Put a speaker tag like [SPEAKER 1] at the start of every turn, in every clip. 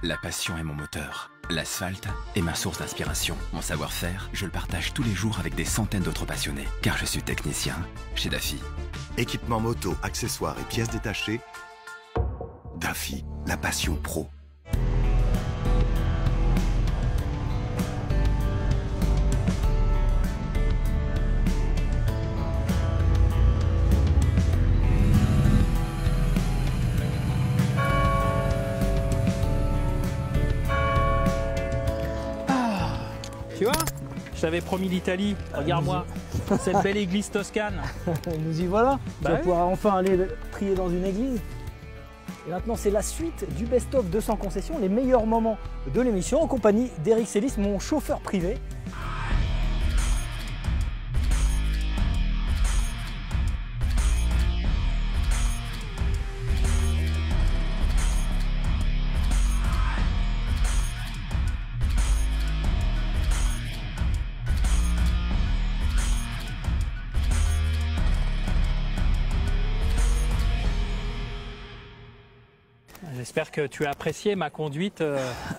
[SPEAKER 1] La passion est mon moteur. L'asphalte est ma source d'inspiration. Mon savoir-faire, je le partage tous les jours avec des centaines d'autres passionnés. Car je suis technicien chez Daffy.
[SPEAKER 2] Équipement moto, accessoires et pièces détachées. Daffy, la passion pro.
[SPEAKER 3] Tu vois, je t'avais promis l'Italie, regarde-moi, cette belle église toscane.
[SPEAKER 4] Nous y voilà,
[SPEAKER 3] Bah
[SPEAKER 4] tu vas
[SPEAKER 3] oui.
[SPEAKER 4] pouvoir enfin aller prier dans une église. Et maintenant c'est la suite du best-of 200 concessions, les meilleurs moments de l'émission en compagnie d'Eric Sélis, mon chauffeur privé.
[SPEAKER 3] J'espère que tu as apprécié ma conduite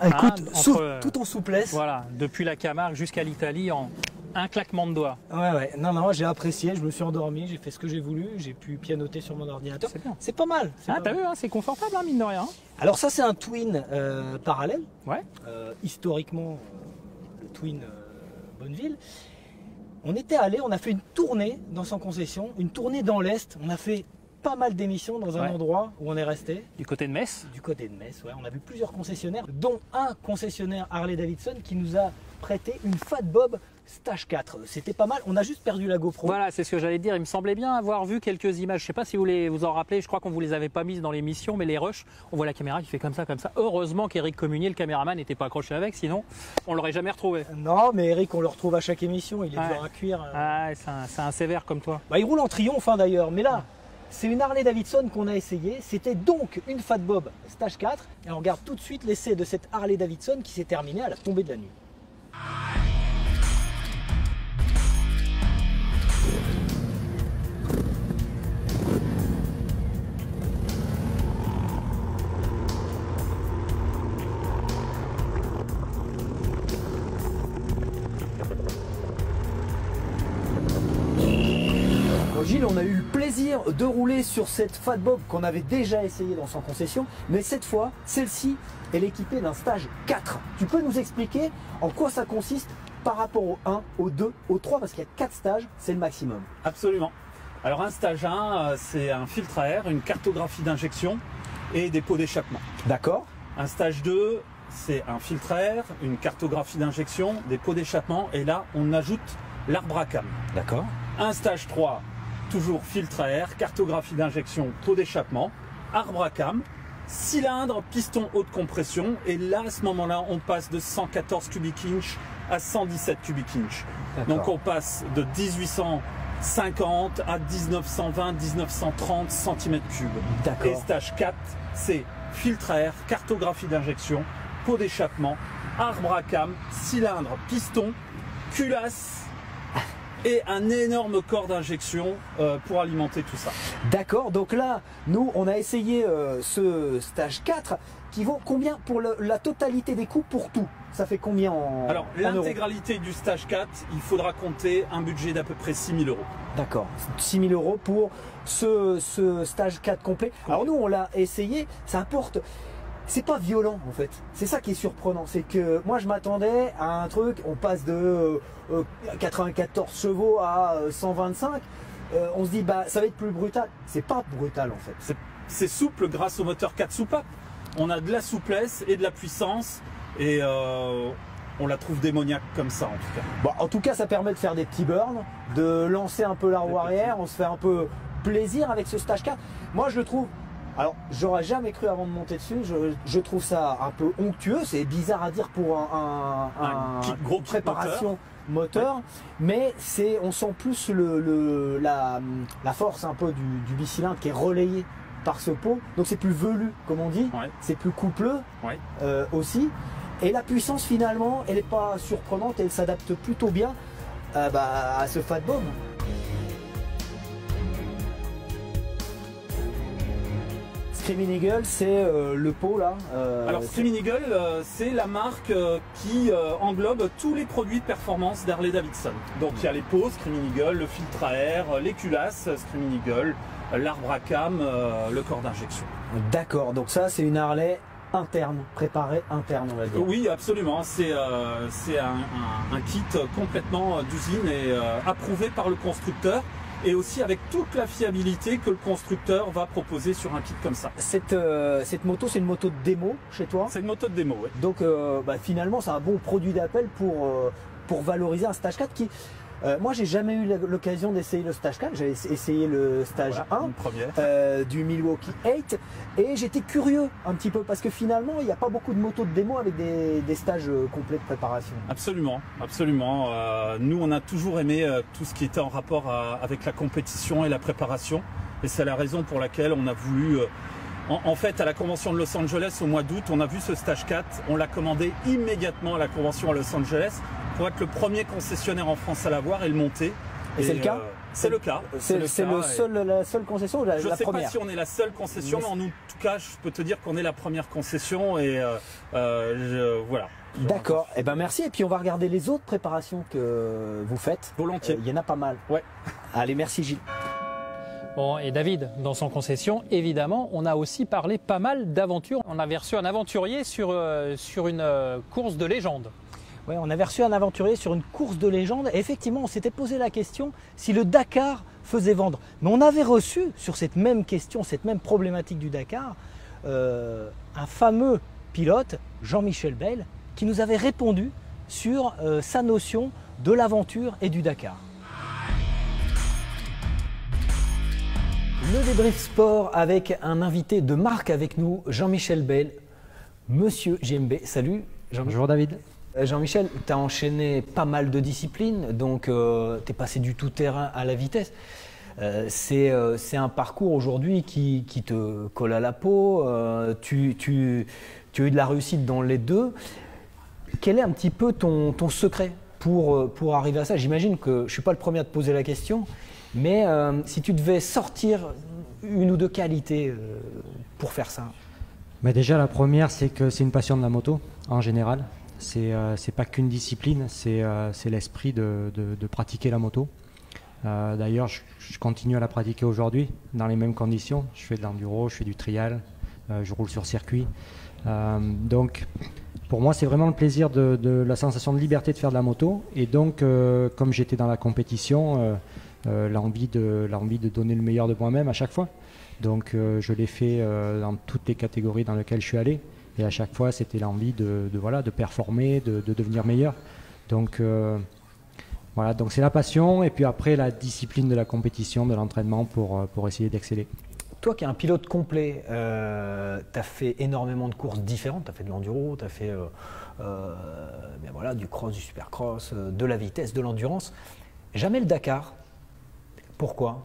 [SPEAKER 4] Écoute,
[SPEAKER 3] entre,
[SPEAKER 4] tout en souplesse.
[SPEAKER 3] voilà, depuis la Camargue jusqu'à l'Italie en un claquement de doigts.
[SPEAKER 4] Ouais, non, j'ai apprécié, je me suis endormi, j'ai fait ce que j'ai voulu, j'ai pu pianoter sur mon ordinateur.
[SPEAKER 3] C'est bien.
[SPEAKER 4] C'est pas mal. c'est
[SPEAKER 3] Ah,
[SPEAKER 4] pas
[SPEAKER 3] t'as
[SPEAKER 4] mal.
[SPEAKER 3] vu, hein, c'est confortable, hein, mine de rien.
[SPEAKER 4] Alors ça c'est un twin parallèle.
[SPEAKER 3] Ouais.
[SPEAKER 4] Historiquement, le twin Bonneville. On était allé, on a fait une tournée dans son concession, une tournée dans l'Est. On a fait pas mal d'émissions dans un
[SPEAKER 3] Ouais.
[SPEAKER 4] endroit où on est resté,
[SPEAKER 3] Du côté de Metz.
[SPEAKER 4] du côté de Metz. Ouais. On a vu plusieurs concessionnaires, dont un concessionnaire Harley-Davidson qui nous a prêté une Fat Bob Stage 4. C'était pas mal, on a juste perdu la GoPro.
[SPEAKER 3] Voilà, c'est ce que j'allais dire. Il me semblait bien avoir vu quelques images. Je sais pas si vous vous en rappelez. Je crois qu'on vous les avait pas mises dans l'émission, mais les rushs, on voit la caméra qui fait comme ça, comme ça. Heureusement qu'Éric Communier, le caméraman, n'était pas accroché avec, sinon on l'aurait jamais retrouvé.
[SPEAKER 4] Non, mais Eric, on le retrouve à chaque émission, il est
[SPEAKER 3] Ouais.
[SPEAKER 4] dur à cuire.
[SPEAKER 3] Ah, c'est un sévère comme toi.
[SPEAKER 4] Bah, il roule en triomphe hein, d'ailleurs, mais là, c'est une Harley Davidson qu'on a essayé. C'était donc une Fat Bob Stage 4. Et on regarde tout de suite l'essai de cette Harley Davidson qui s'est terminé à la tombée de la nuit. Bon, Gilles, on a eu le plaisir de rouler sur cette Fat Bob qu'on avait déjà essayé dans son concession, mais cette fois, celle-ci, elle est équipée d'un stage 4. Tu peux nous expliquer en quoi ça consiste par rapport au 1, au 2, au 3, parce qu'il y a 4 stages, c'est le maximum.
[SPEAKER 5] Absolument. Alors un stage 1, c'est un filtre à air, une cartographie d'injection et des pots d'échappement.
[SPEAKER 4] D'accord.
[SPEAKER 5] Un stage 2, c'est un filtre à air, une cartographie d'injection, des pots d'échappement et là on ajoute l'arbre à cam.
[SPEAKER 4] D'accord.
[SPEAKER 5] Un stage 3, toujours filtre à air, cartographie d'injection, pot d'échappement, arbre à cam, cylindre, piston haute compression et là à ce moment-là on passe de 114 cubic inch à 117 cubic inch. Donc on passe de 1850 à 1920, 1930 cm3.
[SPEAKER 4] D'accord.
[SPEAKER 5] Et stage 4, c'est filtre à air, cartographie d'injection, pot d'échappement, arbre à cam, cylindre, piston, culasse et un énorme corps d'injection pour alimenter tout ça.
[SPEAKER 4] D'accord, donc là, nous, on a essayé ce stage 4 qui vaut combien pour la totalité des coûts pour tout? Ça fait combien
[SPEAKER 5] Alors
[SPEAKER 4] en euros?
[SPEAKER 5] l'intégralité du stage 4, il faudra compter un budget d'à peu près 6 000 euros.
[SPEAKER 4] D'accord, 6 000 euros pour ce stage 4 complet. Alors nous, on l'a essayé, ça apporte... C'est pas violent en fait, c'est ça qui est surprenant, c'est que moi je m'attendais à un truc, on passe de 94 chevaux à 125, on se dit bah ça va être plus brutal, c'est pas brutal en fait.
[SPEAKER 5] C'est souple grâce au moteur 4 soupapes. On a de la souplesse et de la puissance et on la trouve démoniaque comme ça en tout cas.
[SPEAKER 4] Bon, en tout cas ça permet de faire des petits burns, de lancer un peu la roue arrière, on se fait un peu plaisir avec ce stage 4. Moi je le trouve... Alors, j'aurais jamais cru avant de monter dessus, je trouve ça un peu onctueux, c'est bizarre à dire pour
[SPEAKER 5] gros
[SPEAKER 4] une
[SPEAKER 5] kit
[SPEAKER 4] préparation moteur, mais on sent plus la force un peu du bicylindre qui est relayée par ce pot, donc c'est plus velu comme on dit,
[SPEAKER 5] Ouais.
[SPEAKER 4] c'est plus coupleux
[SPEAKER 5] Ouais.
[SPEAKER 4] aussi, et la puissance finalement elle n'est pas surprenante, elle s'adapte plutôt bien à ce Fat Bob. Screaming Eagle, c'est le pot là.
[SPEAKER 5] Alors Screaming Eagle, c'est la marque qui englobe tous les produits de performance d'Harley-Davidson. Donc il y a les pots Screaming Eagle, le filtre à air, les culasses Screaming Eagle, l'arbre à cam, le corps d'injection.
[SPEAKER 4] D'accord, donc ça c'est une Harley interne, préparée interne on va dire.
[SPEAKER 5] Oui, absolument. C'est un kit complètement d'usine et approuvé par le constructeur. Et aussi avec toute la fiabilité que le constructeur va proposer sur un kit comme ça.
[SPEAKER 4] Cette moto, c'est une moto de démo chez toi?
[SPEAKER 5] C'est une moto de démo, oui.
[SPEAKER 4] Donc finalement, c'est un bon produit d'appel pour valoriser un Stage 4 qui... moi, j'ai jamais eu l'occasion d'essayer le Stage 4. J'ai essayé le Stage 1 du Milwaukee 8 et j'étais curieux un petit peu parce que finalement, il n'y a pas beaucoup de motos de démo avec des stages complets de préparation.
[SPEAKER 5] Absolument, absolument. Nous, on a toujours aimé tout ce qui était en rapport avec la compétition et la préparation. Et c'est la raison pour laquelle on a voulu... En fait, à la convention de Los Angeles au mois d'août, on a vu ce Stage 4. On l'a commandé immédiatement à la convention à Los Angeles pour être le premier concessionnaire en France à l'avoir et le monter.
[SPEAKER 4] Et c'est le cas?
[SPEAKER 5] C'est le cas.
[SPEAKER 4] C'est la seule concession ou la première?
[SPEAKER 5] Je ne sais pas si on est la seule concession, mais en tout cas, je peux te dire qu'on est la première concession et voilà.
[SPEAKER 4] D'accord. Eh ben merci. Et puis on va regarder les autres préparations que vous faites.
[SPEAKER 5] Volontiers.
[SPEAKER 4] Il y en a pas mal.
[SPEAKER 5] Ouais.
[SPEAKER 4] Allez, merci Gilles.
[SPEAKER 3] Bon, et David, dans son concession, évidemment, on a aussi parlé pas mal d'aventures. On avait reçu un aventurier sur une course de légende.
[SPEAKER 4] Ouais, on avait reçu un aventurier sur une course de légende. Et effectivement, on s'était posé la question si le Dakar faisait vendre. Mais on avait reçu sur cette même question, cette même problématique du Dakar, un fameux pilote, Jean-Michel Bell, qui nous avait répondu sur sa notion de l'aventure et du Dakar. Le débrief sport avec un invité de marque avec nous, Jean-Michel Bell, Monsieur JMB. Salut Jean-Michel.
[SPEAKER 6] Bonjour David.
[SPEAKER 4] Jean-Michel, tu as enchaîné pas mal de disciplines, donc tu es passé du tout-terrain à la vitesse. C'est un parcours aujourd'hui qui te colle à la peau, tu as eu de la réussite dans les deux. Quel est un petit peu ton secret pour arriver à ça? J'imagine que je ne suis pas le premier à te poser la question, mais si tu devais sortir une ou deux qualités pour faire ça.
[SPEAKER 6] Mais déjà la première, c'est que c'est une passion de la moto en général. C'est pas qu'une discipline, c'est l'esprit de pratiquer la moto. D'ailleurs, je continue à la pratiquer aujourd'hui dans les mêmes conditions. Je fais de l'enduro, je fais du trial, je roule sur circuit. Donc, pour moi, c'est vraiment le plaisir de la sensation de liberté de faire de la moto. Et donc, comme j'étais dans la compétition, l'envie de donner le meilleur de moi-même à chaque fois. Donc, je l'ai fait dans toutes les catégories dans lesquelles je suis allé. Et à chaque fois, c'était l'envie de performer, de devenir meilleur. Donc, voilà, donc c'est la passion et puis après la discipline de la compétition, de l'entraînement pour essayer d'exceller.
[SPEAKER 4] Toi qui es un pilote complet, tu as fait énormément de courses différentes. Tu as fait de l'enduro, tu as fait du cross, du supercross, de la vitesse, de l'endurance. Jamais le Dakar. Pourquoi?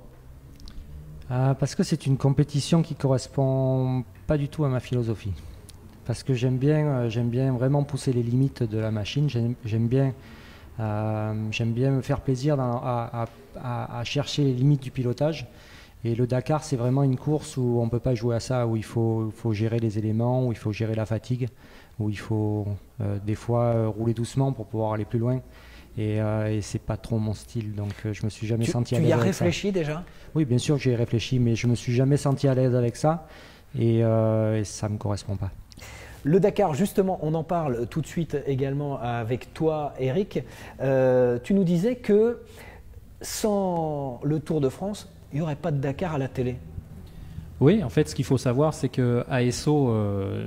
[SPEAKER 6] Parce que c'est une compétition qui ne correspond pas du tout à ma philosophie. Parce que j'aime bien vraiment pousser les limites de la machine. J'aime bien me faire plaisir à chercher les limites du pilotage. Et le Dakar, c'est vraiment une course où on ne peut pas jouer à ça, où il faut gérer les éléments, où il faut gérer la fatigue, où il faut des fois rouler doucement pour pouvoir aller plus loin. Et c'est pas trop mon style, donc je me suis jamais senti à l'aise avec ça.
[SPEAKER 4] Tu y as réfléchi déjà?
[SPEAKER 6] Oui, bien sûr que j'y ai réfléchi, mais je me suis jamais senti à l'aise avec ça et ça me correspond pas.
[SPEAKER 4] Le Dakar, justement, on en parle tout de suite également avec toi, Eric. Tu nous disais que sans le Tour de France, il n'y aurait pas de Dakar à la télé.
[SPEAKER 3] Oui, en fait, ce qu'il faut savoir, c'est que ASO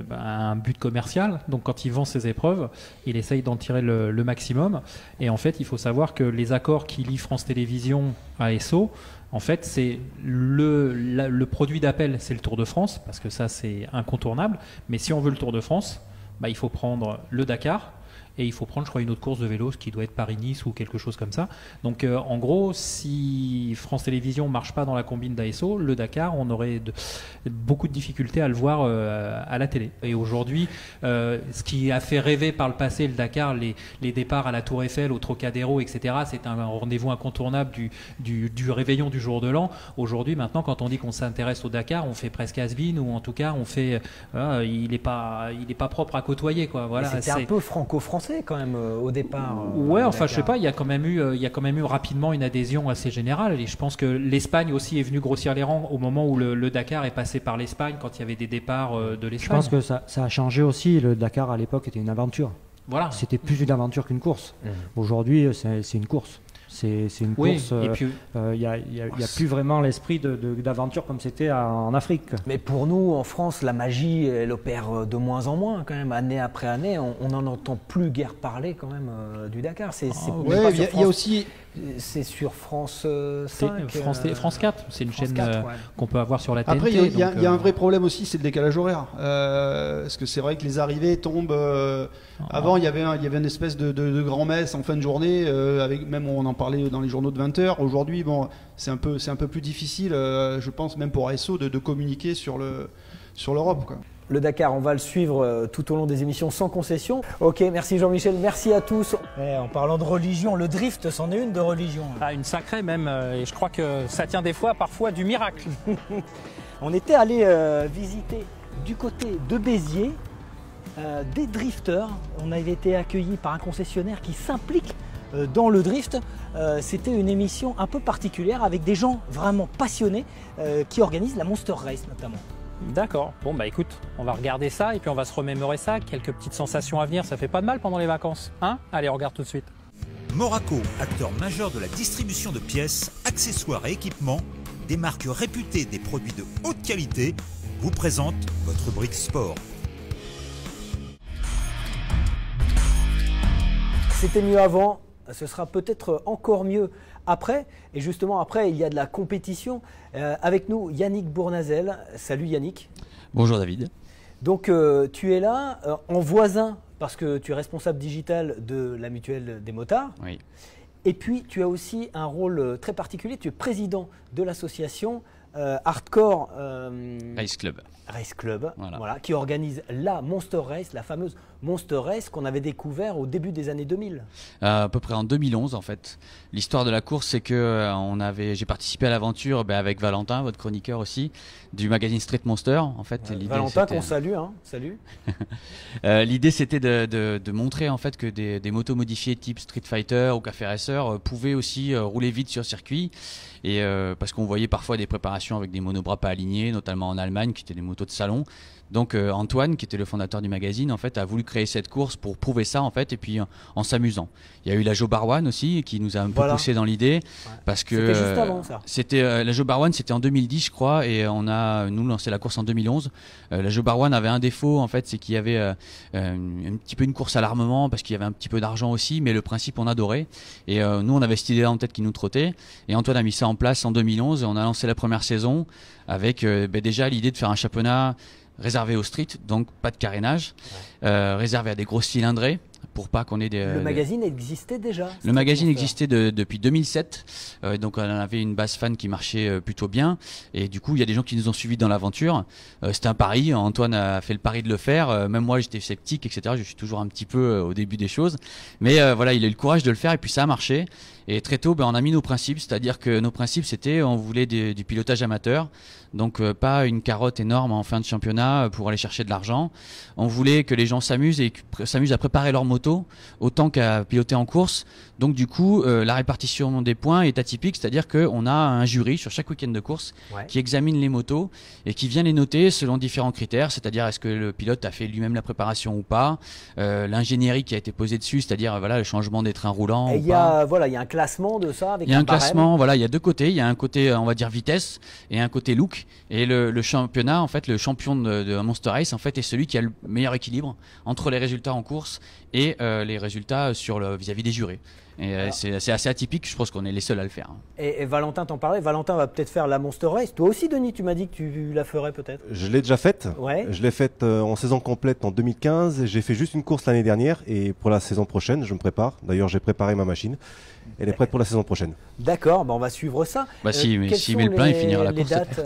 [SPEAKER 3] a un but commercial. Donc, quand il vend ses épreuves, il essaye d'en tirer le maximum. Et en fait, il faut savoir que les accords qui lient France Télévisions à ASO, en fait, c'est le produit d'appel, c'est le Tour de France, parce que ça, c'est incontournable. Mais si on veut le Tour de France, il faut prendre le Dakar. et il faut prendre, je crois, une autre course de vélo, ce qui doit être Paris-Nice ou quelque chose comme ça. Donc en gros, si France Télévisions marche pas dans la combine d'ASO, le Dakar, on aurait beaucoup de difficultés à le voir à la télé. Et aujourd'hui, ce qui a fait rêver par le passé le Dakar, les départs à la Tour Eiffel, au Trocadéro, etc., c'est un rendez-vous incontournable du réveillon du jour de l'an. Aujourd'hui, maintenant, quand on dit qu'on s'intéresse au Dakar, on fait presque has-been, ou en tout cas, on fait, il est pas propre à côtoyer, quoi. Voilà.
[SPEAKER 4] C'était un peu franco-français quand même au départ.
[SPEAKER 3] Ouais, enfin, je sais pas, il y a quand même eu rapidement une adhésion assez générale, et je pense que l'Espagne aussi est venue grossir les rangs au moment où le Dakar est passé par l'Espagne, quand il y avait des départs de l'Espagne.
[SPEAKER 6] Je pense que ça a changé aussi. Le Dakar à l'époque était une aventure.
[SPEAKER 3] Voilà.
[SPEAKER 6] C'était plus une aventure qu'une course. Aujourd'hui, c'est une course. C'est une course. Il n'y a plus vraiment l'esprit d'aventure comme c'était en Afrique.
[SPEAKER 4] Mais pour nous, en France, la magie, elle opère de moins en moins quand même. Année après année, on n'en entend plus guère parler quand même du Dakar.
[SPEAKER 7] Il y a aussi...
[SPEAKER 4] C'est sur France 5.
[SPEAKER 3] France 4, c'est une chaîne
[SPEAKER 4] 4,
[SPEAKER 3] qu'on peut avoir sur la TNT.
[SPEAKER 7] Après, il y a un vrai problème aussi, c'est le décalage horaire. Parce que c'est vrai que les arrivées tombent... Avant, il y avait une espèce de grand-messe en fin de journée, avec même on en parlait dans les journaux de 20h. Aujourd'hui, bon, c'est un peu plus difficile, je pense, même pour ASO, de communiquer sur l'Europe, quoi.
[SPEAKER 4] Le Dakar, on va le suivre tout au long des émissions sans concession. Ok, merci Jean-Michel, merci à tous. En parlant de religion, le drift, c'en est une de religion.
[SPEAKER 3] Ah, une sacrée même, et je crois que ça tient parfois du miracle.
[SPEAKER 4] On était allé visiter du côté de Béziers des drifters. On avait été accueillis par un concessionnaire qui s'implique dans le drift. C'était une émission un peu particulière avec des gens vraiment passionnés qui organisent la Monster Race notamment.
[SPEAKER 3] D'accord, bon bah écoute, on va regarder ça et puis on va se remémorer ça, quelques petites sensations à venir, ça fait pas de mal pendant les vacances, hein? Allez, on regarde tout de suite.
[SPEAKER 8] Moraco, acteur majeur de la distribution de pièces, accessoires et équipements, des marques réputées des produits de haute qualité, vous présente votre rubrique sport.
[SPEAKER 4] C'était mieux avant, ce sera peut-être encore mieux après. Et justement, après, il y a de la compétition. Avec nous, Yannick Bournazel. Salut Yannick.
[SPEAKER 9] Bonjour David.
[SPEAKER 4] Donc, tu es là en voisin parce que tu es responsable digital de la mutuelle des motards.
[SPEAKER 9] Oui.
[SPEAKER 4] Et puis, tu as aussi un rôle très particulier. Tu es président de l'association Hardcore
[SPEAKER 9] Race Club.
[SPEAKER 4] Race Club, voilà, qui organise la Monster Race, la fameuse Monster Race qu'on avait découvert au début des années 2000.
[SPEAKER 9] À peu près en 2011 en fait. L'histoire de la course, c'est que j'ai participé à l'aventure avec Valentin, votre chroniqueur aussi, du magazine Street Monster. En fait,
[SPEAKER 4] Valentin qu'on salue, hein. Salut.
[SPEAKER 9] L'idée c'était de montrer en fait que des motos modifiées type Street Fighter ou Café Racer pouvaient aussi rouler vite sur circuit. Et parce qu'on voyait parfois des préparations avec des monobras pas alignés, notamment en Allemagne, qui étaient des motos de salon. Donc Antoine, qui était le fondateur du magazine, en fait, a voulu créer cette course pour prouver ça, en fait, et puis en s'amusant. Il y a eu la Joe Bar One aussi, qui nous a un peu poussé dans l'idée, parce que
[SPEAKER 4] c'était juste avant ça.
[SPEAKER 9] La Joe Bar One, c'était en 2010, je crois, et on a nous lancé la course en 2011. La Joe Bar One avait un défaut, en fait, c'est qu'il y avait un petit peu une course à l'armement, parce qu'il y avait un petit peu d'argent aussi, mais le principe on adorait. Et nous, on avait cette idée-là en tête qui nous trottait, et Antoine a mis ça en place en 2011, et on a lancé la première saison avec déjà l'idée de faire un championnat réservé au street, donc pas de carénage, réservé à des grosses cylindrées pour pas qu'on ait des...
[SPEAKER 4] Le magazine existait déjà.
[SPEAKER 9] Le magazine existait depuis 2007, donc on avait une base fan qui marchait plutôt bien, et du coup il y a des gens qui nous ont suivis dans l'aventure. C'était un pari, Antoine a fait le pari de le faire, même moi j'étais sceptique, etc. Je suis toujours un petit peu au début des choses, mais voilà, il a eu le courage de le faire et puis ça a marché. Et très tôt, on a mis nos principes, c'est-à-dire que nos principes c'était, on voulait du pilotage amateur, donc pas une carotte énorme en fin de championnat pour aller chercher de l'argent. On voulait que les gens s'amusent à préparer leur moto autant qu'à piloter en course. Donc du coup, la répartition des points est atypique, c'est-à-dire qu'on a un jury sur chaque week-end de course qui examine les motos et qui vient les noter selon différents critères, c'est-à-dire est-ce que le pilote a fait lui-même la préparation ou pas, l'ingénierie qui a été posée dessus, c'est-à-dire le changement des trains roulants.
[SPEAKER 4] Et il y a un classement de ça avec
[SPEAKER 9] il y a un classement, il y a deux côtés, il y a un côté on va dire vitesse et un côté look, et le championnat, en fait, le champion de Monster Race en fait est celui qui a le meilleur équilibre entre les résultats en course et les résultats vis-à-vis des jurés. Et c'est assez atypique, je pense qu'on est les seuls à le faire.
[SPEAKER 4] Et Valentin t'en parlait, Valentin va peut-être faire la Monster Race. Toi aussi Denis, tu m'as dit que tu la ferais peut-être.
[SPEAKER 10] Je l'ai déjà faite.
[SPEAKER 4] Ouais.
[SPEAKER 10] Je l'ai faite en saison complète en 2015. J'ai fait juste une course l'année dernière et pour la saison prochaine, je me prépare. D'ailleurs, j'ai préparé ma machine. Elle est prête pour la saison prochaine.
[SPEAKER 4] D'accord, on va suivre ça.
[SPEAKER 9] S'il met le plein, il finira la course.
[SPEAKER 4] Dates,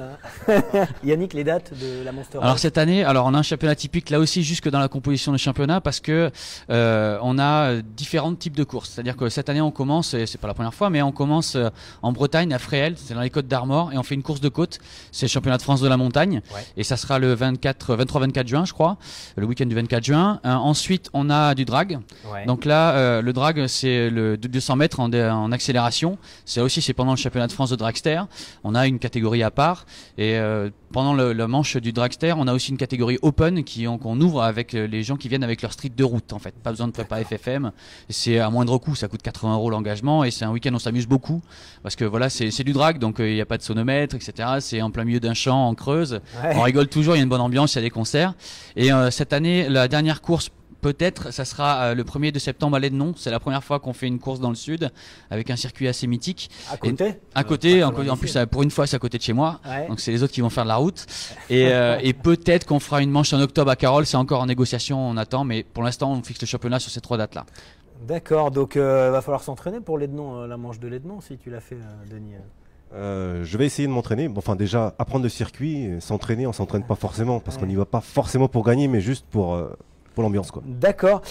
[SPEAKER 4] Yannick, les dates de la Monster Race.
[SPEAKER 9] Alors cette année, on a un championnat typique là aussi jusque dans la composition du championnat parce que on a différents types de courses. C'est-à-dire que cette année on commence, et c'est pas la première fois, mais on commence en Bretagne à Fréhel, c'est dans les Côtes d'Armor, et on fait une course de côte. C'est le championnat de France de la montagne, et ça sera le 23-24 juin, je crois, le week-end du 24 juin. Ensuite, on a du drag. Donc là, le drag, c'est le 200 mètres en accélération. C'est pendant le championnat de France de dragster. On a une catégorie à part, et pendant le manche du dragster, on a aussi une catégorie open qu'on ouvre avec les gens qui viennent avec leur street de route. En fait, pas besoin de prépa FFM. C'est à moindre coût, ça coûte 80 € l'engagement, et c'est un week-end on s'amuse beaucoup parce que voilà, c'est du drag, donc il n'y a pas de sonomètre, etc. C'est en plein milieu d'un champ en Creuse. On rigole toujours, il y a une bonne ambiance, il y a des concerts. Et cette année, la dernière course, peut-être, ça sera le 1er de septembre à l'Ednon. C'est la première fois qu'on fait une course dans le sud avec un circuit assez mythique. À côté, en plus, pour une fois, c'est à côté de chez moi. Donc c'est les autres qui vont faire de la route. Et peut-être qu'on fera une manche en octobre à Carole. C'est encore en négociation, on attend. Mais pour l'instant, on fixe le championnat sur ces 3 dates-là.
[SPEAKER 4] D'accord, donc va falloir s'entraîner pour l'Ednon, la manche de l'Ednon, si tu l'as fait, Denis.
[SPEAKER 10] Je vais essayer de m'entraîner. Enfin, déjà, apprendre le circuit, s'entraîner, on s'entraîne pas forcément parce qu'on n'y va pas forcément pour gagner, mais juste pour l'ambiance, quoi.
[SPEAKER 4] D'accord.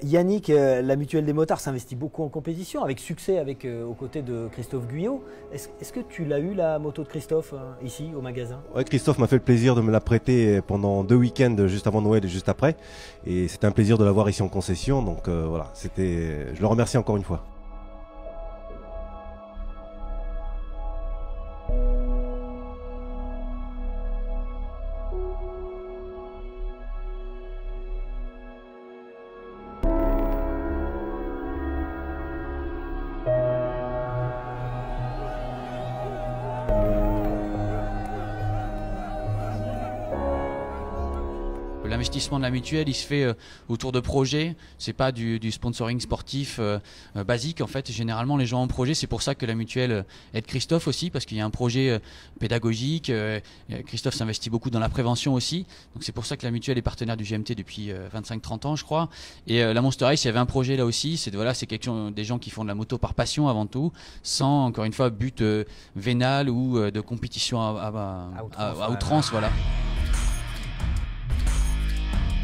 [SPEAKER 4] Yannick, la Mutuelle des Motards s'investit beaucoup en compétition, avec succès aux côtés de Christophe Guyot. Est-ce que tu l'as eu, la moto de Christophe, ici, au magasin?
[SPEAKER 10] Ouais, Christophe m'a fait le plaisir de me la prêter pendant 2 week-ends, juste avant Noël et juste après. Et c'était un plaisir de l'avoir ici en concession. Donc voilà, je le remercie encore une fois.
[SPEAKER 9] L'investissement de la mutuelle, il se fait autour de projets. C'est pas du sponsoring sportif basique. En fait, généralement, les gens ont un projet. C'est pour ça que la mutuelle aide Christophe aussi, parce qu'il y a un projet pédagogique. Christophe s'investit beaucoup dans la prévention aussi. Donc c'est pour ça que la mutuelle est partenaire du GMT depuis 25-30 ans, je crois. Et la Monster Race, il y avait un projet là aussi. C'est des gens qui font de la moto par passion avant tout, sans encore une fois but vénal ou de compétition à outrance, voilà.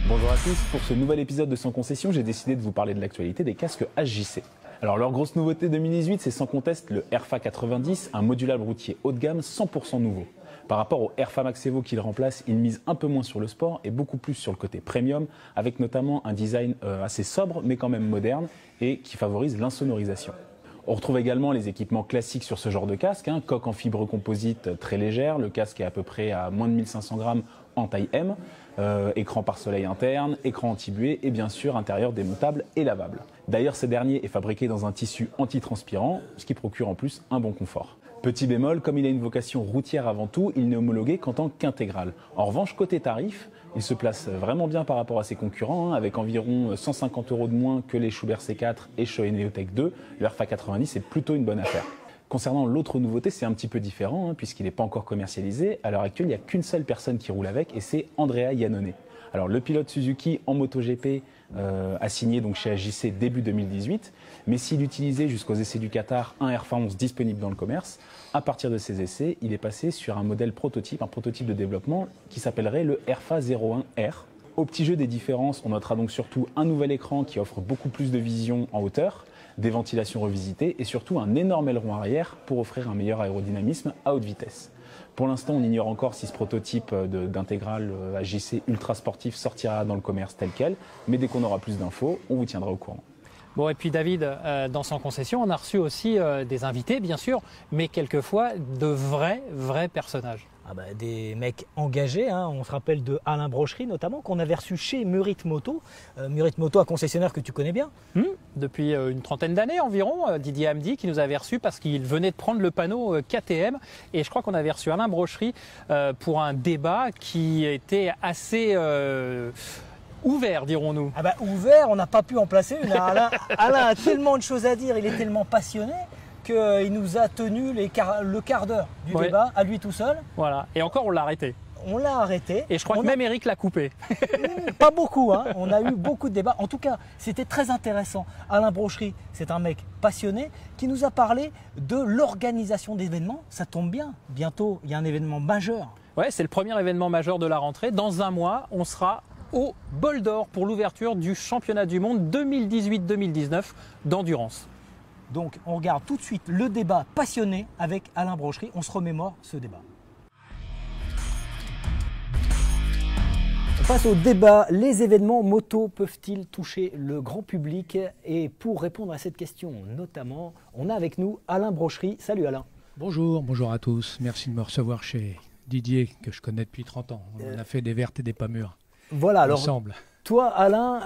[SPEAKER 11] Bonjour à tous, pour ce nouvel épisode de Sans Concession, j'ai décidé de vous parler de l'actualité des casques HJC. Alors leur grosse nouveauté 2018, c'est sans conteste le RFA 90, un modulable routier haut de gamme 100% nouveau. Par rapport au RFA Max Evo qui le remplace, il mise un peu moins sur le sport et beaucoup plus sur le côté premium, avec notamment un design assez sobre mais quand même moderne et qui favorise l'insonorisation. On retrouve également les équipements classiques sur ce genre de casque, coque en fibre composite très légère, le casque est à peu près à moins de 1500 grammes en taille M, écran pare-soleil interne, écran anti-buée et bien sûr intérieur démontable et lavable. D'ailleurs, ce dernier est fabriqué dans un tissu anti-transpirant, ce qui procure en plus un bon confort. Petit bémol, comme il a une vocation routière avant tout, il n'est homologué qu'en tant qu'intégral. En revanche, côté tarif, il se place vraiment bien par rapport à ses concurrents, avec environ 150 € de moins que les Schubert C4 et Shoei Neotech 2. Le RFA 90 est plutôt une bonne affaire. Concernant l'autre nouveauté, c'est un petit peu différent, puisqu'il n'est pas encore commercialisé. À l'heure actuelle, il n'y a qu'une seule personne qui roule avec, et c'est Andrea Iannone. Alors, le pilote Suzuki en MotoGP a signé donc chez AJC début 2018, mais s'il utilisait jusqu'aux essais du Qatar un RFA 11 disponible dans le commerce, à partir de ces essais, il est passé sur un modèle prototype, un prototype de développement qui s'appellerait le RFA 01R. Au petit jeu des différences, on notera donc surtout un nouvel écran qui offre beaucoup plus de vision en hauteur, des ventilations revisitées et surtout un énorme aileron arrière pour offrir un meilleur aérodynamisme à haute vitesse. Pour l'instant, on ignore encore si ce prototype d'intégral AJC ultra sportif sortira dans le commerce tel quel, mais dès qu'on aura plus d'infos, on vous tiendra au courant.
[SPEAKER 3] Bon, et puis David, dans Sans Concession, on a reçu aussi des invités, bien sûr, mais quelquefois de vrais personnages.
[SPEAKER 4] Des mecs engagés, on se rappelle de Alain Brochery notamment, qu'on avait reçu chez Murit Moto. Murit Moto, un concessionnaire que tu connais bien.
[SPEAKER 3] Depuis une trentaine d'années environ, Didier Hamdi qui nous avait reçus parce qu'il venait de prendre le panneau KTM. Et je crois qu'on avait reçu Alain Brochery pour un débat qui était assez ouvert, dirons-nous.
[SPEAKER 4] Ah bah, ouvert, on n'a pas pu en placer une. Alain a tellement de choses à dire, il est tellement passionné qu'il nous a tenu le quart d'heure du débat à lui tout seul.
[SPEAKER 3] Voilà, et encore on l'a arrêté.
[SPEAKER 4] On l'a arrêté.
[SPEAKER 3] Et je crois que même Eric l'a coupé.
[SPEAKER 4] Pas beaucoup, hein. On a eu beaucoup de débats. En tout cas, c'était très intéressant. Alain Brochery, c'est un mec passionné qui nous a parlé de l'organisation d'événements. Ça tombe bien, bientôt il y a un événement majeur.
[SPEAKER 3] Ouais, c'est le premier événement majeur de la rentrée. Dans un mois, on sera au Bol d'Or pour l'ouverture du championnat du monde 2018-2019 d'endurance.
[SPEAKER 4] Donc on regarde tout de suite le débat passionné avec Alain Brochery. On se remémore ce débat. On passe au débat. Les événements moto peuvent-ils toucher le grand public? Et pour répondre à cette question notamment, on a avec nous Alain Brochery. Salut Alain.
[SPEAKER 12] Bonjour à tous. Merci de me recevoir chez Didier, que je connais depuis 30 ans. On a fait des vertes et des pas mûres.
[SPEAKER 4] Voilà, alors
[SPEAKER 12] ensemble.
[SPEAKER 4] Toi Alain,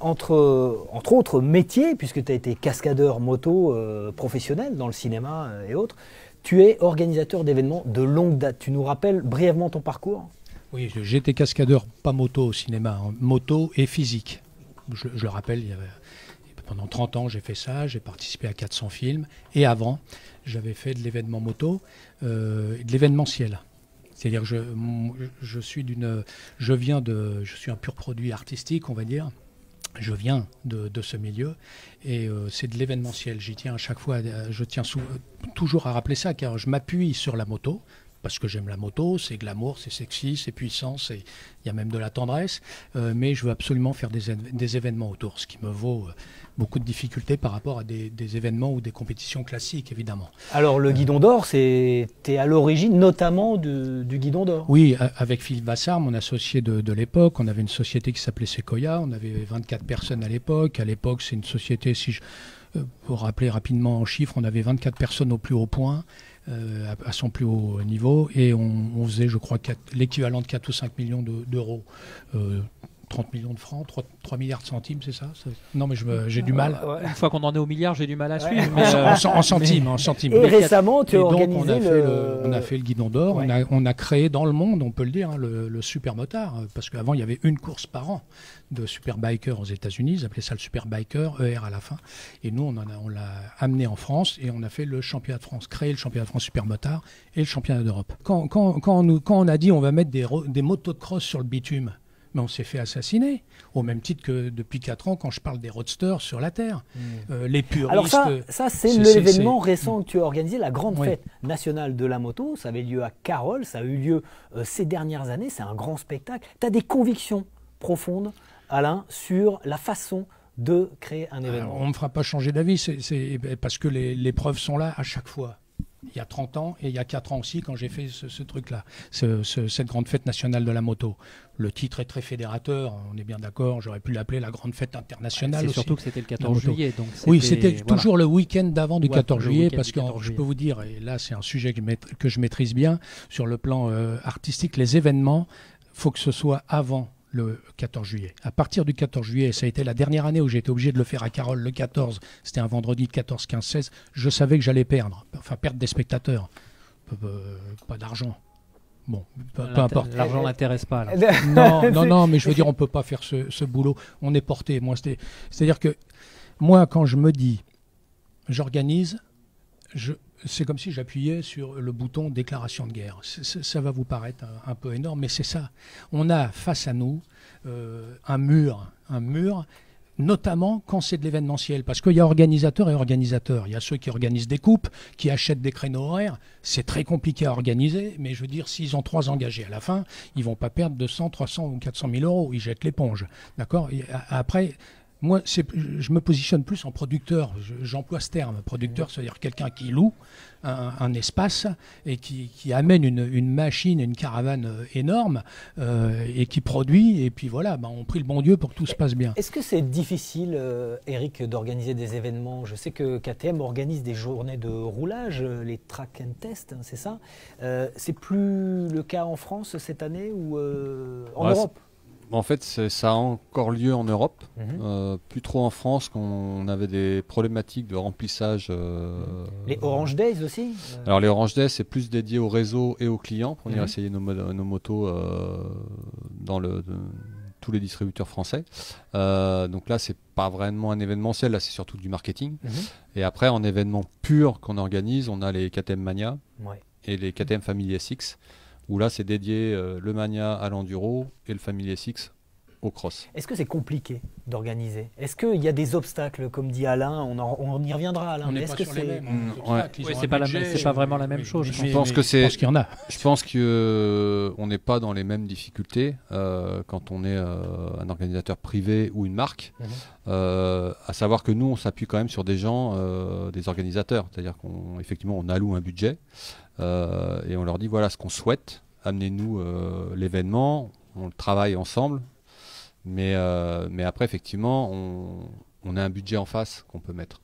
[SPEAKER 4] entre autres métiers, puisque tu as été cascadeur moto professionnel dans le cinéma et autres, tu es organisateur d'événements de longue date. Tu nous rappelles brièvement ton parcours?
[SPEAKER 12] Oui, j'étais cascadeur, pas moto au cinéma, hein, moto et physique. Je le rappelle, pendant 30 ans j'ai fait ça, j'ai participé à 400 films. Et avant, j'avais fait de l'événement moto, de l'événementiel. C'est-à-dire que je suis un pur produit artistique, on va dire. Je viens de ce milieu et c'est de l'événementiel. J'y tiens à chaque fois, je tiens toujours à rappeler ça, car je m'appuie sur la moto. Parce que j'aime la moto, c'est glamour, c'est sexy, c'est puissant, il y a même de la tendresse. Mais je veux absolument faire des événements autour, ce qui me vaut beaucoup de difficultés par rapport à des événements ou des compétitions classiques, évidemment.
[SPEAKER 4] Alors le Guidon d'Or, t'es à l'origine notamment du Guidon d'Or.
[SPEAKER 12] Oui, avec Philippe Vassar, mon associé de l'époque, on avait une société qui s'appelait Sequoia, on avait 24 personnes à l'époque. À l'époque, c'est une société, pour rappeler rapidement en chiffres, on avait 24 personnes au plus haut point. À son plus haut niveau, et on faisait, je crois, l'équivalent de 4 ou 5 millions d'euros. 30 millions de francs, 3 milliards de centimes, c'est ça? Non, mais j'ai du mal.
[SPEAKER 3] Une fois qu'on en est au milliard, j'ai du mal à suivre.
[SPEAKER 12] Mais en centimes.
[SPEAKER 4] Et récemment, tu as organisé
[SPEAKER 12] on a fait le Guidon d'Or, on a créé dans le monde, on peut le dire, hein, le Supermotard, parce qu'avant, il y avait une course par an de Superbiker aux États-Unis, ils appelaient ça le Superbiker, ER à la fin. Et nous, on l'a amené en France et on a fait le championnat de France, créé le championnat de France Supermotard et le championnat d'Europe. Quand on a dit on va mettre des motos de cross sur le bitume, mais on s'est fait assassiner, au même titre que depuis 4 ans quand je parle des roadsters sur la Terre. Les puristes...
[SPEAKER 4] Alors ça c'est l'événement récent que tu as organisé, la grande fête nationale de la moto. Ça avait lieu à Carole, ça a eu lieu ces dernières années, c'est un grand spectacle. Tu as des convictions profondes, Alain, sur la façon de créer un événement?
[SPEAKER 12] Alors, on ne me fera pas changer d'avis, c'est parce que les preuves sont là à chaque fois. Il y a 30 ans et il y a 4 ans aussi quand j'ai fait ce truc-là, cette grande fête nationale de la moto. Le titre est très fédérateur, on est bien d'accord, j'aurais pu l'appeler la grande fête internationale aussi.
[SPEAKER 3] C'est surtout que c'était le 14 juillet. Donc
[SPEAKER 12] oui, c'était toujours le week-end d'avant du 14 juillet, parce que je peux vous dire, et là c'est un sujet que je maîtrise bien, sur le plan artistique, les événements, il faut que ce soit avant le 14 juillet. À partir du 14 juillet, ça a été la dernière année où j'ai été obligé de le faire à Carole le 14, c'était un vendredi 14, 15, 16, je savais que j'allais perdre des spectateurs, pas d'argent. Bon, peu importe.
[SPEAKER 3] L'argent n'intéresse pas. Là.
[SPEAKER 12] Non, mais je veux dire, on ne peut pas faire ce boulot. On est porté. C'est-à-dire que moi, quand je me dis, j'organise, c'est comme si j'appuyais sur le bouton déclaration de guerre. Ça va vous paraître un peu énorme, mais c'est ça. On a face à nous un mur, notamment quand c'est de l'événementiel, parce qu'il y a organisateurs et organisateurs. Il y a ceux qui organisent des coupes, qui achètent des créneaux horaires. C'est très compliqué à organiser, mais je veux dire, s'ils ont 3 engagés à la fin, ils vont pas perdre 200, 300 ou 400 000 euros. Ils jettent l'éponge. D'accord ? Après... Moi, je me positionne plus en producteur. J'emploie ce terme. Producteur, c'est-à-dire quelqu'un qui loue un espace et qui amène une machine, une caravane énorme et qui produit. Et puis voilà, on prie le bon Dieu pour que tout se passe bien.
[SPEAKER 4] Est-ce que c'est difficile, Eric, d'organiser des événements? Je sais que KTM organise des journées de roulage, les track and test, c'est ça? C'est plus le cas en France cette année ou en Europe?
[SPEAKER 13] En fait, ça a encore lieu en Europe, plus trop en France, quand on avait des problématiques de remplissage.
[SPEAKER 4] Les Orange Days aussi
[SPEAKER 13] Alors les Orange Days, c'est plus dédié au réseau et aux clients, pour venir essayer nos motos tous les distributeurs français. Donc là, c'est pas vraiment un événementiel, là c'est surtout du marketing. Et après, en événement pur qu'on organise, on a les KTM Mania et les KTM Family SX, où là c'est dédié le Mania à l'enduro et le Family SX au cross.
[SPEAKER 4] Est-ce que c'est compliqué d'organiser? Est-ce qu'il y a des obstacles, comme dit Alain? On y reviendra, Alain.
[SPEAKER 12] On n'est pas sur les mêmes.
[SPEAKER 3] C'est pas vraiment la même chose.
[SPEAKER 13] Je pense qu'il
[SPEAKER 12] y en a.
[SPEAKER 13] Je pense qu'on n'est pas dans les mêmes difficultés quand on est un organisateur privé ou une marque. À savoir que nous, on s'appuie quand même sur des gens, des organisateurs. C'est-à-dire qu'effectivement, on alloue un budget et on leur dit voilà ce qu'on souhaite. Amenez-nous l'événement. On le travaille ensemble. Mais après, effectivement, on a un budget en face qu'on peut mettre,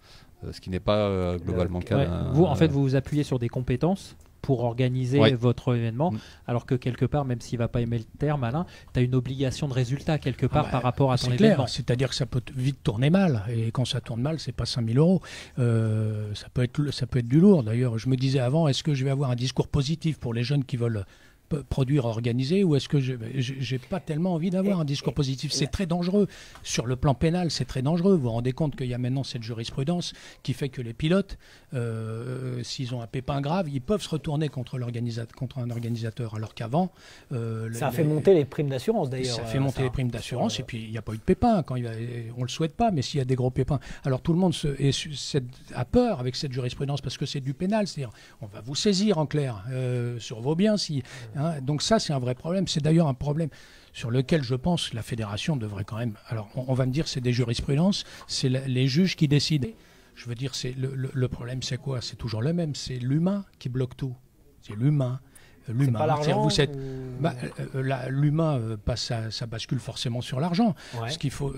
[SPEAKER 13] ce qui n'est pas globalement le cas.
[SPEAKER 3] Vous, en fait, vous vous appuyez sur des compétences pour organiser votre événement, alors que quelque part, même s'il ne va pas aimer le terme, Alain, tu as une obligation de résultat quelque part par rapport à ton événement.
[SPEAKER 12] C'est-à-dire que ça peut vite tourner mal, et quand ça tourne mal, c'est pas 5 000 €. Ça peut être du lourd. D'ailleurs, je me disais avant, est-ce que je vais avoir un discours positif pour les jeunes qui veulent produire organisé, ou est-ce que j'ai pas tellement envie d'avoir un discours positif? C'est très dangereux. Sur le plan pénal, c'est très dangereux. Vous vous rendez compte qu'il y a maintenant cette jurisprudence qui fait que les pilotes, s'ils ont un pépin grave, ils peuvent se retourner contre un organisateur, alors qu'avant...
[SPEAKER 4] ça a fait monter les primes d'assurance, d'ailleurs.
[SPEAKER 12] Ça fait monter les primes d'assurance, et puis il n'y a pas eu de pépin. On ne le souhaite pas, mais s'il y a des gros pépins... Alors tout le monde a peur avec cette jurisprudence, parce que c'est du pénal, c'est-à-dire on va vous saisir en clair sur vos biens si... Donc ça, c'est un vrai problème. C'est d'ailleurs un problème sur lequel je pense que la fédération devrait quand même... Alors, on va me dire c'est des jurisprudences, c'est les juges qui décident. Je veux dire, le problème, c'est quoi? C'est toujours le même. C'est l'humain qui bloque tout. C'est l'humain. L'humain. L'humain, ça bascule forcément sur l'argent. Ce qu'il faut,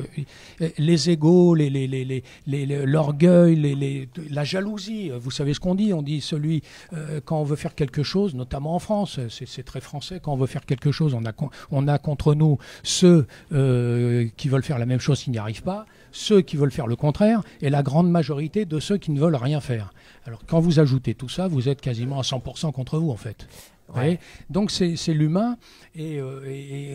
[SPEAKER 12] les égos, l'orgueil, la jalousie. Vous savez ce qu'on dit? On dit quand on veut faire quelque chose, notamment en France, c'est très français. Quand on veut faire quelque chose, on a contre nous ceux qui veulent faire la même chose, qui n'y arrivent pas, ceux qui veulent faire le contraire, et la grande majorité de ceux qui ne veulent rien faire. Alors, quand vous ajoutez tout ça, vous êtes quasiment à 100% contre vous, en fait. Donc c'est l'humain, et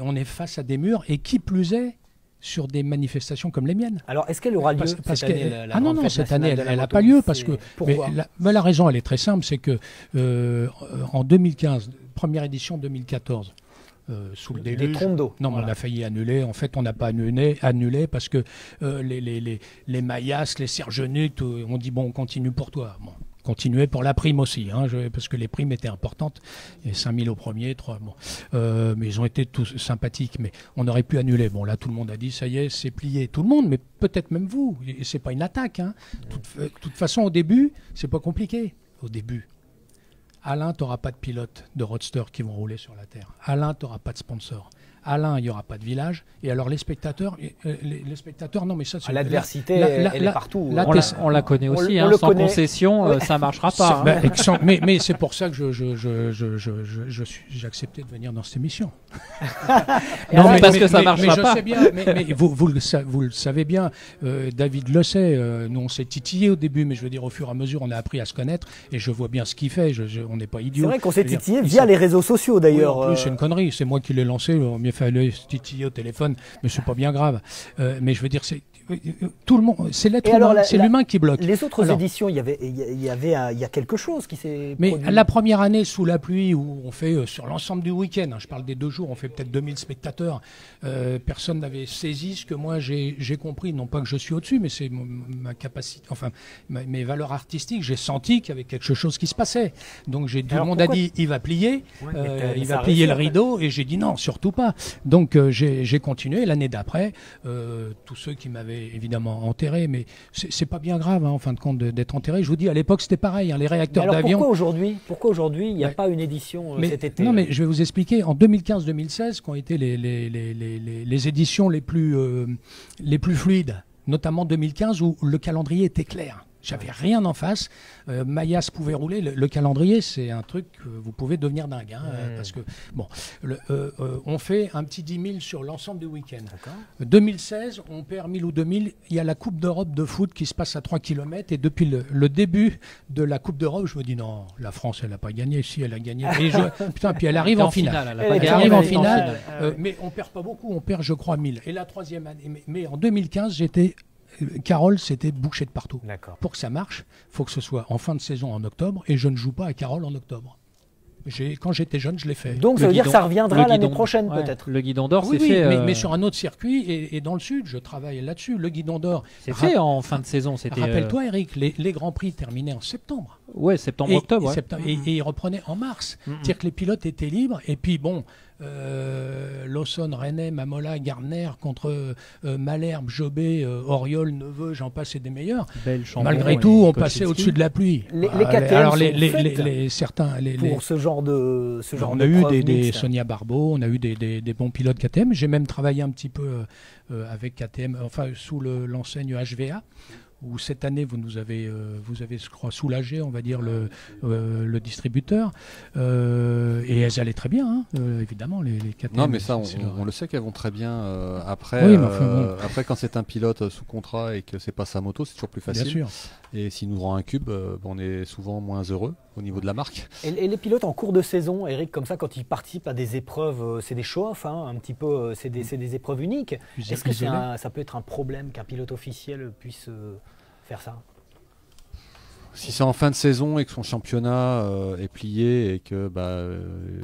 [SPEAKER 12] on est face à des murs, et qui plus est sur des manifestations comme les miennes.
[SPEAKER 4] Alors est-ce qu'elle aura lieu cette année?
[SPEAKER 12] Non, cette année elle n'a pas lieu, parce que la raison elle est très simple, c'est que en 2015, première édition 2014, sous le déluge.
[SPEAKER 4] Des trompes d'eau.
[SPEAKER 12] Non, on a failli annuler. En fait, on n'a pas annulé parce que les Maillas, les Sergenuc, on dit bon, on continue pour toi. Bon. Continuer pour la prime aussi, parce que les primes étaient importantes. Il y avait 5 000 au premier, 3 bon. Mais ils ont été tous sympathiques, mais on aurait pu annuler. Bon, là, tout le monde a dit, ça y est, c'est plié. Tout le monde, mais peut-être même vous. Et c'est pas une attaque. De toute façon, au début, c'est pas compliqué. Au début. Alain, tu n'auras pas de pilotes de roadster qui vont rouler sur la Terre. Alain, tu n'auras pas de sponsor. Alain, il n'y aura pas de village. Et alors les spectateurs, non mais ça...
[SPEAKER 4] L'adversité, elle est partout.
[SPEAKER 3] On la connaît aussi, sans concession, ça ne marchera pas.
[SPEAKER 12] Mais c'est pour ça que j'ai accepté de venir dans cette émission.
[SPEAKER 3] Parce que ça ne marchera pas.
[SPEAKER 12] Je sais bien, mais vous le savez bien, David le sait, nous on s'est titillé au début, mais je veux dire au fur et à mesure on a appris à se connaître, et je vois bien ce qu'il fait, on n'est pas idiot.
[SPEAKER 4] C'est vrai qu'on s'est titillé via les réseaux sociaux d'ailleurs.
[SPEAKER 12] Oui, en plus c'est une connerie, c'est moi qui l'ai lancé, fallait se titiller au téléphone, mais c'est pas bien grave. Mais je veux dire, c'est tout le monde, c'est l'être humain, c'est l'humain qui bloque.
[SPEAKER 4] Les autres éditions, il y a quelque chose qui s'est
[SPEAKER 12] mais
[SPEAKER 4] produit.
[SPEAKER 12] La première année sous la pluie, où on fait sur l'ensemble du week-end, je parle des 2 jours, on fait peut-être 2000 spectateurs, personne n'avait saisi ce que moi j'ai compris, non pas que je suis au-dessus, mais c'est ma capacité, enfin mes valeurs artistiques, j'ai senti qu'il y avait quelque chose qui se passait. Donc tout le monde a dit, il va plier, il va plier le rideau, et j'ai dit non, surtout pas. Donc j'ai continué. L'année d'après, tous ceux qui m'avaient évidemment enterré, mais c'est pas bien grave en fin de compte d'être enterré. Je vous dis, à l'époque c'était pareil, les réacteurs d'avion.
[SPEAKER 4] Pourquoi aujourd'hui il n'y a pas une édition cet été?
[SPEAKER 12] Non, mais je vais vous expliquer. En 2015-2016, qui ont été les éditions les plus fluides, notamment 2015 où le calendrier était clair. J'avais rien en face. Mayas pouvait rouler. Le calendrier, c'est un truc que vous pouvez devenir dingue. Hein, parce que, bon, on fait un petit 10 000 sur l'ensemble du week-end. 2016, on perd 1000 ou 2000. Il y a la Coupe d'Europe de foot qui se passe à 3 km. Et depuis le début de la Coupe d'Europe, je me dis non, la France, elle n'a pas gagné. Si, elle a gagné. Putain, puis elle arrive en finale. Elle arrive en finale. Mais on perd pas beaucoup. On perd, je crois, 1000. Et la troisième année. Mais en 2015, Carole, c'était bouché de partout. Pour que ça marche, il faut que ce soit en fin de saison en octobre, et je ne joue pas à Carole en octobre. Quand j'étais jeune, je l'ai fait.
[SPEAKER 4] Donc ça veut dire que ça reviendra l'année prochaine, peut-être.
[SPEAKER 3] Le Guidon d'Or,
[SPEAKER 12] oui,
[SPEAKER 3] c'est fait.
[SPEAKER 12] Mais sur un autre circuit, et dans le sud, je travaille là-dessus. Le Guidon d'Or.
[SPEAKER 3] C'est fait en fin de saison.
[SPEAKER 12] Rappelle-toi, Eric, les Grands Prix terminaient en septembre.
[SPEAKER 3] Ouais, septembre-octobre.
[SPEAKER 12] Et ils reprenaient en mars. C'est-à-dire que les pilotes étaient libres. Et puis bon, Lawson, René, Mamola, Gardner contre Malherbe, Jobé, Oriol, Neveu, j'en passe et des meilleurs. Malgré tout, on passait au-dessus de la pluie.
[SPEAKER 4] Les KTM
[SPEAKER 12] alors
[SPEAKER 4] certains pour ce genre de
[SPEAKER 12] on a eu des Sonia Barbeau, on a eu des bons pilotes KTM. J'ai même travaillé un petit peu avec KTM, enfin sous l'enseigne HVA. Où cette année vous avez, je crois, soulagé, on va dire, le distributeur. Et elles allaient très bien, hein, évidemment, les KTM.
[SPEAKER 13] Non, mais ça, on le sait qu'elles vont très bien. Après, après, quand c'est un pilote sous contrat et que c'est pas sa moto, c'est toujours plus facile.
[SPEAKER 12] Bien sûr.
[SPEAKER 13] Et s'il nous rend un cube, on est souvent moins heureux au niveau de la marque.
[SPEAKER 4] Et les pilotes en cours de saison, Eric, comme ça, quand ils participent à des épreuves, c'est des show-off, hein, un petit peu, c'est des épreuves uniques. Est-ce que ça peut être un problème qu'un pilote officiel puisse faire ça?
[SPEAKER 13] Si c'est en fin de saison et que son championnat est plié et que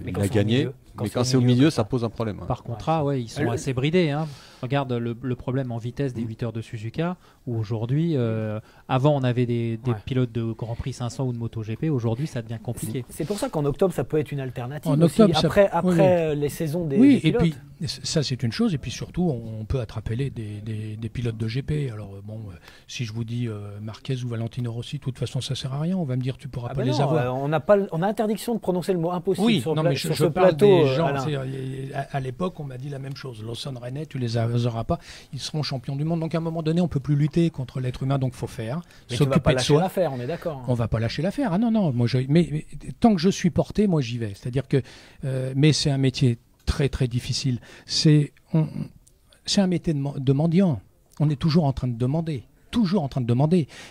[SPEAKER 13] il a gagné, mais quand c'est au milieu, ça pose un problème.
[SPEAKER 3] Par contrat, ils sont assez bridés. Hein. Regarde le problème en vitesse des 8 heures de Suzuka, où aujourd'hui, avant on avait des pilotes de Grand Prix 500 ou de MotoGP, aujourd'hui ça devient compliqué.
[SPEAKER 4] C'est pour ça qu'en octobre ça peut être une alternative.
[SPEAKER 12] En octobre,
[SPEAKER 4] après les saisons des pilotes.
[SPEAKER 12] Et puis ça c'est une chose, et puis surtout on peut attraper des pilotes de GP. Alors si je vous dis Marquez ou Valentino Rossi, de toute façon ça sert à rien, on va me dire tu pourras pas les avoir.
[SPEAKER 4] On a interdiction de prononcer le mot impossible sur
[SPEAKER 12] je
[SPEAKER 4] ce plateau.
[SPEAKER 12] À l'époque on m'a dit la même chose. Lawson, René, tu les auras pas, ils seront champions du monde. Donc à un moment donné on peut plus lutter contre l'être humain, donc faut faire.
[SPEAKER 4] Mais tu vas pas lâcher l'affaire, on est d'accord.
[SPEAKER 12] On va pas lâcher l'affaire. Ah non, mais tant que je suis porté, moi j'y vais. C'est-à-dire que, mais c'est un métier très très difficile. C'est un métier de mendiant. On est toujours en train de demander.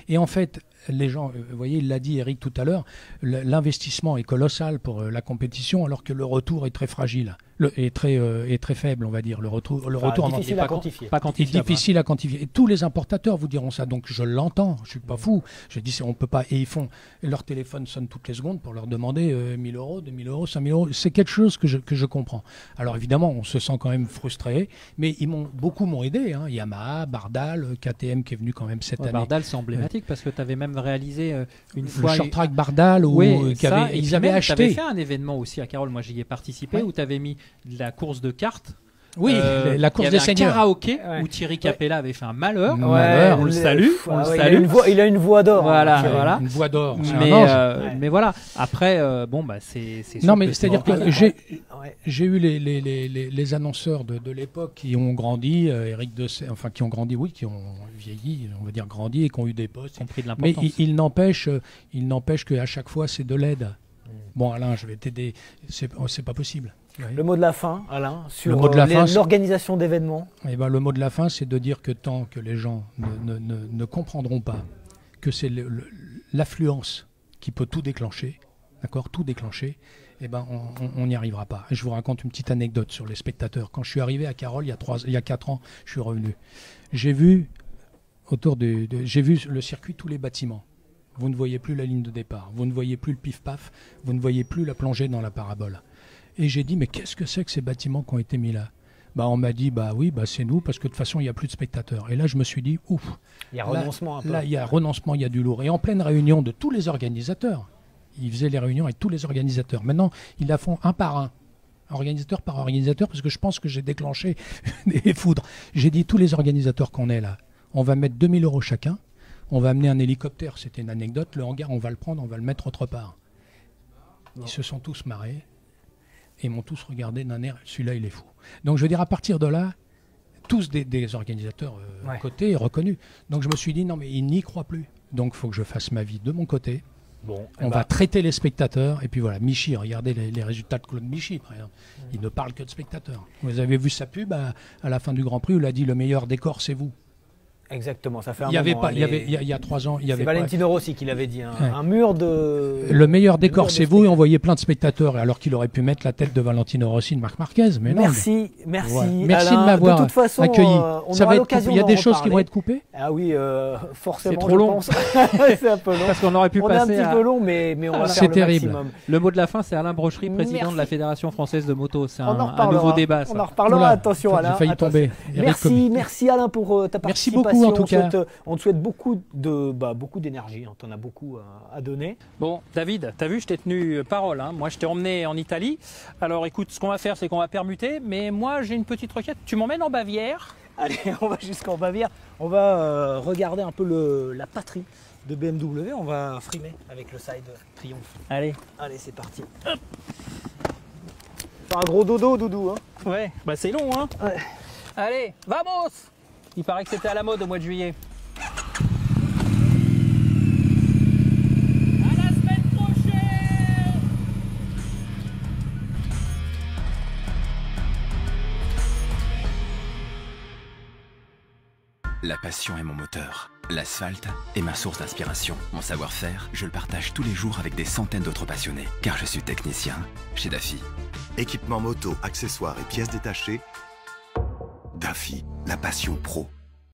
[SPEAKER 12] Et en fait, les gens, vous voyez, il l'a dit Eric tout à l'heure, l'investissement est colossal pour la compétition, alors que le retour est très fragile, est très faible, on va dire. Le retour
[SPEAKER 4] difficile à quantifier.
[SPEAKER 12] Est difficile à quantifier. Et tous les importateurs vous diront ça, donc je l'entends, je suis pas fou. Je dis, on peut pas, et leur téléphone sonne toutes les secondes pour leur demander 1000 euros, 2000 euros, 5000 euros. C'est quelque chose que je comprends. Alors évidemment, on se sent quand même frustré, mais beaucoup m'ont aidé. Hein. Yamaha, Bardal, KTM qui est venu quand même cette année.
[SPEAKER 3] Bardal, c'est emblématique parce que tu avais même réalisé une fois.
[SPEAKER 12] Le short track Bardal, ils avaient acheté.
[SPEAKER 3] Tu avais fait un événement aussi à Carole, moi j'y ai participé, où tu avais mis de la course de cartes.
[SPEAKER 12] Oui, la course des seigneurs.
[SPEAKER 3] Un karaoké où Thierry Capella avait fait un malheur.
[SPEAKER 12] On
[SPEAKER 3] le salue.
[SPEAKER 4] Il a une voix d'or.
[SPEAKER 3] Voilà.
[SPEAKER 12] Une voix d'or.
[SPEAKER 3] Mais voilà. Après, c'est sûr.
[SPEAKER 12] Non, mais c'est-à-dire que j'ai eu les annonceurs de l'époque qui ont grandi, Eric Dessay, enfin qui ont grandi, qui ont vieilli, on va dire grandi et qui ont eu des postes. Mais il n'empêche qu'à chaque fois c'est de l'aide. Bon, Alain, je vais t'aider. C'est pas possible.
[SPEAKER 4] Le mot de la fin, Alain, sur l'organisation d'événements.
[SPEAKER 12] Le mot de la fin, c'est de dire que tant que les gens ne comprendront pas que c'est l'affluence qui peut tout déclencher, d'accord, tout déclencher, on n'y arrivera pas. Et je vous raconte une petite anecdote sur les spectateurs. Quand je suis arrivé à Carole, il y a 4 ans, je suis revenu. J'ai vu le circuit, tous les bâtiments. Vous ne voyez plus la ligne de départ, vous ne voyez plus le pif-paf, vous ne voyez plus la plongée dans la parabole. Et j'ai dit, mais qu'est-ce que c'est que ces bâtiments qui ont été mis là ? On m'a dit, c'est nous, parce que de toute façon, il n'y a plus de spectateurs. Et là, je me suis dit, ouf.
[SPEAKER 4] Il y a renoncement un peu.
[SPEAKER 12] Là, il y a renoncement, il y a du lourd. Et en pleine réunion de tous les organisateurs, ils faisaient les réunions avec tous les organisateurs. Maintenant, ils la font un par un, organisateur par organisateur, parce que je pense que j'ai déclenché des foudres. J'ai dit, tous les organisateurs qu'on est là, on va mettre 2000 euros chacun. On va amener un hélicoptère, c'était une anecdote. Le hangar, on va le prendre, on va le mettre autre part. Ils se sont tous marrés et m'ont tous regardé d'un air, celui-là, il est fou. Donc, je veux dire, à partir de là, tous des organisateurs cotés et reconnus. Donc, je me suis dit, non, mais ils n'y croient plus. Donc, il faut que je fasse ma vie de mon côté.
[SPEAKER 4] Bon,
[SPEAKER 12] on va traiter les spectateurs. Et puis voilà, Michi, regardez les résultats de Claude Michi, par exemple. Il ne parle que de spectateurs. Vous avez vu sa pub à la fin du Grand Prix où il a dit le meilleur décor, c'est vous.
[SPEAKER 4] Exactement, ça fait un
[SPEAKER 12] il y avait
[SPEAKER 4] moment.
[SPEAKER 12] Pas, il y a 3 ans.
[SPEAKER 4] C'est Valentino Rossi qui l'avait dit. Un mur de.
[SPEAKER 12] Le meilleur décor, c'est vous, et on voyait plein de spectateurs. Alors qu'il aurait pu mettre la tête de Valentino Rossi de Marc Marquez. Mais
[SPEAKER 4] merci,
[SPEAKER 12] non,
[SPEAKER 4] merci.
[SPEAKER 12] Voilà. Merci de m'avoir accueilli.
[SPEAKER 4] Ça va être
[SPEAKER 12] il y a des choses qui vont être coupées.
[SPEAKER 4] Ah oui, forcément.
[SPEAKER 3] C'est trop long.
[SPEAKER 4] C'est un peu long.
[SPEAKER 3] Parce qu'on aurait pu
[SPEAKER 4] passer. On est un petit peu long, mais on va faire le maximum.
[SPEAKER 3] Le mot de la fin, c'est Alain Brochery, président de la Fédération française de moto. C'est un nouveau débat.
[SPEAKER 4] On en reparlera. Attention, Alain.
[SPEAKER 12] J'ai failli tomber.
[SPEAKER 4] Merci Alain pour ta participation.
[SPEAKER 12] Merci beaucoup en tout cas.
[SPEAKER 4] On te souhaite beaucoup d'énergie, on t'en a beaucoup à donner.
[SPEAKER 3] Bon, David, t'as vu, je t'ai tenu parole. Hein. Moi, je t'ai emmené en Italie. Alors écoute, ce qu'on va faire, c'est qu'on va permuter. Mais moi, j'ai une petite requête. Tu m'emmènes en Bavière?
[SPEAKER 4] Allez, on va jusqu'en Bavière. On va regarder un peu la patrie de BMW. On va frimer avec le side Triumph.
[SPEAKER 3] Allez,
[SPEAKER 4] c'est parti. Hop. Faire un gros dodo, Doudou. Hein.
[SPEAKER 3] Ouais, bah c'est long. Hein. Ouais. Allez, vamos! Il paraît que c'était à la mode au mois de juillet.
[SPEAKER 1] La passion est mon moteur. L'asphalte est ma source d'inspiration. Mon savoir-faire, je le partage tous les jours avec des centaines d'autres passionnés. Car je suis technicien chez Daffy.
[SPEAKER 2] Équipement moto, accessoires et pièces détachées. Daffy, la passion pro.